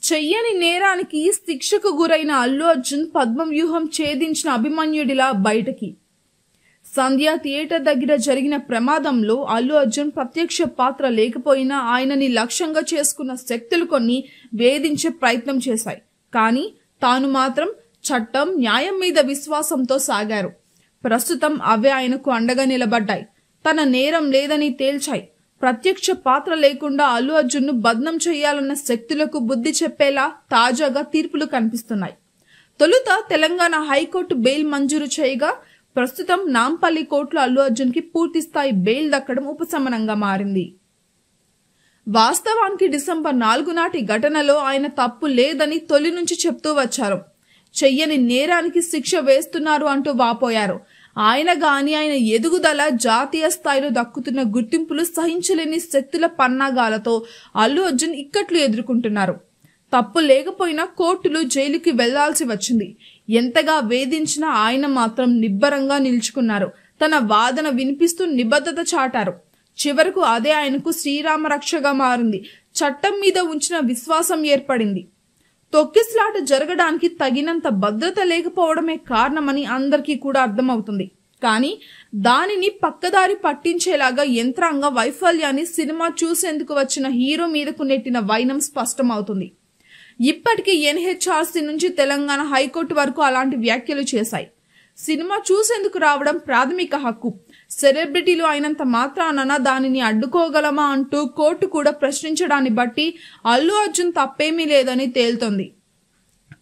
చెయ్యని నేరానికి శిక్షకు గురైన అల్లు అర్జున్ పద్మవ్యూహం ఛేదించిన అభిమన్యుడిలా బయటకి. సంధ్య థియేటర్ దగ్గర జరిగిన ప్రమాదంలో అల్లు అర్జున్ ప్రత్యక్ష పాత్ర లేకపోయినా ఆయనని లక్ష్యంగా చేసుకున్న శక్తులు కొన్ని వేధించే ప్రయత్నం చేశాయి. కానీ తాను మాత్రం చట్టం, న్యాయం మీద విశ్వాసంతో సాగారు. ప్రస్తుతం అవే ఆయనకు అండగా నిలబడ్డాయి. తన నేరం లేదని తేల్చాయి. ప్రత్యక్ష పాత్ర లేకుండా అల్లు అర్జున్ ను బద్నం చేయాలన్న శక్తులకు బుద్ధి చెప్పేలా తాజాగా తీర్పులు కనిపిస్తున్నాయి. తొలుత తెలంగాణ హైకోర్టు బెయిల్ మంజూరు చేయగా ప్రస్తుతం నాంపల్లి కోర్టులో అల్లు అర్జున్ కి పూర్తిస్థాయి బెయిల్ దక్కడం ఉపశమనంగా మారింది. వాస్తవానికి డిసెంబర్ 4 నాటి ఘటనలో ఆయన తప్పు లేదని తొలి నుంచి చెప్తూ వచ్చారు. చెయ్యని నేరానికి శిక్ష వేస్తున్నారు అంటూ వాపోయారు. ఆయన ఎదుగుదల, జాతీయ స్థాయిలో దక్కుతున్న గుర్తింపులు సహించలేని శక్తుల పన్నాగాలతో అల్లు అర్జున్ ఇక్కట్లు ఎదుర్కొంటున్నారు. తప్పు లేకపోయినా కోర్టులు, జైలుకి వెళ్లాల్సి వచ్చింది. ఎంతగా వేధించినా ఆయన మాత్రం నిబ్బరంగా నిల్చుకున్నారు. తన వాదన వినిపిస్తూ నిబద్ధత చాటారు. చివరకు అదే ఆయనకు శ్రీరామ రక్షగా మారింది. చట్టం మీద ఉంచిన విశ్వాసం ఏర్పడింది. తొక్కిసలాట జరగడానికి తగినంత భద్రత లేకపోవడమే కారణమని అందరికీ కూడా అర్థమవుతుంది. కానీ దానిని పక్కదారి పట్టించేలాగా యంత్రాంగ వైఫల్యాన్ని సినిమా చూసేందుకు వచ్చిన హీరో మీదకు నెట్టిన వైనం స్పష్టమవుతుంది. ఇప్పటికీ ఎన్హెచ్ఆర్సీ నుంచి తెలంగాణ హైకోర్టు వరకు అలాంటి వ్యాఖ్యలు చేశాయి. సినిమా చూసేందుకు రావడం ప్రాథమిక హక్కు. సెలబ్రిటీలు అయినంత మాత్రాన దానిని అడ్డుకోగలమా అంటూ కోర్టు కూడా ప్రశ్నించడాన్ని బట్టి అల్లు అర్జున్ తప్పేమీ లేదని తేల్తోంది.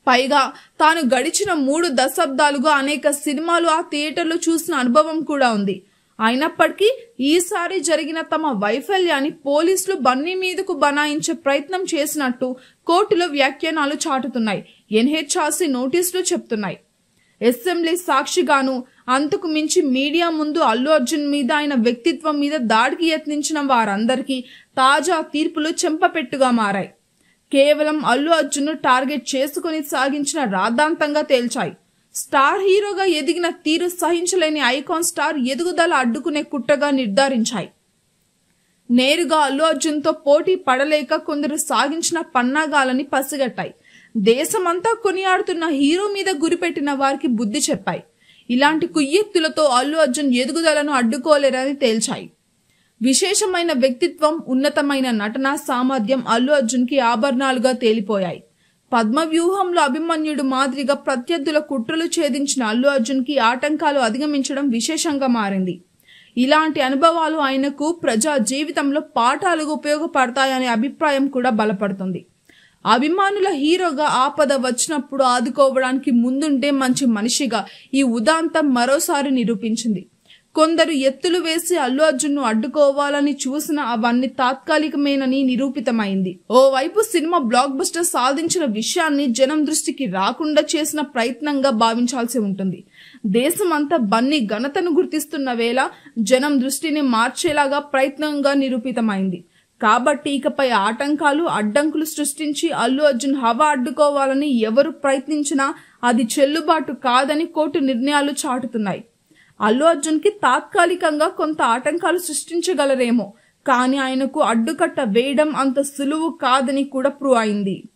పైగా తాను గడిచిన 3 దశాబ్దాలుగా అనేక సినిమాలు ఆ థియేటర్లో చూసిన అనుభవం కూడా ఉంది. అయినప్పటికీ ఈసారి జరిగిన తమ వైఫల్యాన్ని పోలీసులు బన్నీ మీదకు బనాయించే ప్రయత్నం చేసినట్టు కోర్టులో వ్యాఖ్యానాలు చాటుతున్నాయి. ఎన్హెచ్ఆర్సీ నోటీసులు చెప్తున్నాయి. అసెంబ్లీ సాక్షిగాను, అంతకు మించి మీడియా ముందు అల్లు అర్జున్ మీద, ఆయన వ్యక్తిత్వం మీద దాడికి యత్నించిన వారందరికీ తాజా తీర్పులు చెంపపెట్టుగా మారాయి. కేవలం అల్లు అర్జున్ ను టార్గెట్ చేసుకుని సాగించిన రాద్ధాంతంగా తేల్చాయి. స్టార్ హీరోగా ఎదిగిన తీరు సహించలేని ఐకాన్ స్టార్ ఎదుగుదల అడ్డుకునే కుట్రగా నిర్ధారించాయి. నేరుగా అల్లు అర్జున్ తో పోటీ పడలేక కొందరు సాగించిన పన్నాగాలని పసిగట్టాయి. దేశమంతా కొనియాడుతున్న హీరో మీద గురిపెట్టిన వారికి బుద్ధి చెప్పాయి. ఇలాంటి కుయ్యెత్తులతో అల్లు అర్జున్ ఎదుగుదలను అడ్డుకోలేరని తేల్చాయి. విశేషమైన వ్యక్తిత్వం, ఉన్నతమైన నటన సామర్థ్యం అల్లు అర్జున్ కి ఆభరణాలుగా తేలిపోయాయి. పద్మవ్యూహంలో అభిమన్యుడు మాదిరిగా ప్రత్యర్థుల కుట్రలు ఛేదించిన అల్లు అర్జున్ కి ఆటంకాలు అధిగమించడం విశేషంగా మారింది. ఇలాంటి అనుభవాలు ఆయనకు ప్రజా జీవితంలో పాఠాలుగా ఉపయోగపడతాయనే అభిప్రాయం కూడా బలపడుతుంది. అభిమానుల హీరోగా ఆపద వచ్చినప్పుడు ఆదుకోవడానికి ముందుంటే మంచి మనిషిగా ఈ ఉదాంతం మరోసారి నిరూపించింది. కొందరు ఎత్తులు వేసి అల్లు అర్జున్ ను అడ్డుకోవాలని చూసినా అవన్నీ తాత్కాలికమేనని నిరూపితమైంది. ఓవైపు సినిమా బ్లాక్ బస్టర్ సాధించిన విషయాన్ని జనం దృష్టికి రాకుండా చేసిన ప్రయత్నంగా భావించాల్సి ఉంటుంది. దేశమంతా బన్నీ ఘనతను గుర్తిస్తున్న వేళ జనం దృష్టిని మార్చేలాగా ప్రయత్నంగా నిరూపితమైంది. కాబట్టి ఇకపై ఆటంకాలు, అడ్డంకులు సృష్టించి అల్లు అర్జున్ హవా అడ్డుకోవాలని ఎవరు ప్రయత్నించినా అది చెల్లుబాటు కాదని కోర్టు నిర్ణయాలు చాటుతున్నాయి. అల్లు అర్జున్ కి తాత్కాలికంగా కొంత ఆటంకాలు సృష్టించగలరేమో, కానీ ఆయనకు అడ్డుకట్ట వేయడం అంత సులువు కాదని కూడా ప్రూవ్ అయింది.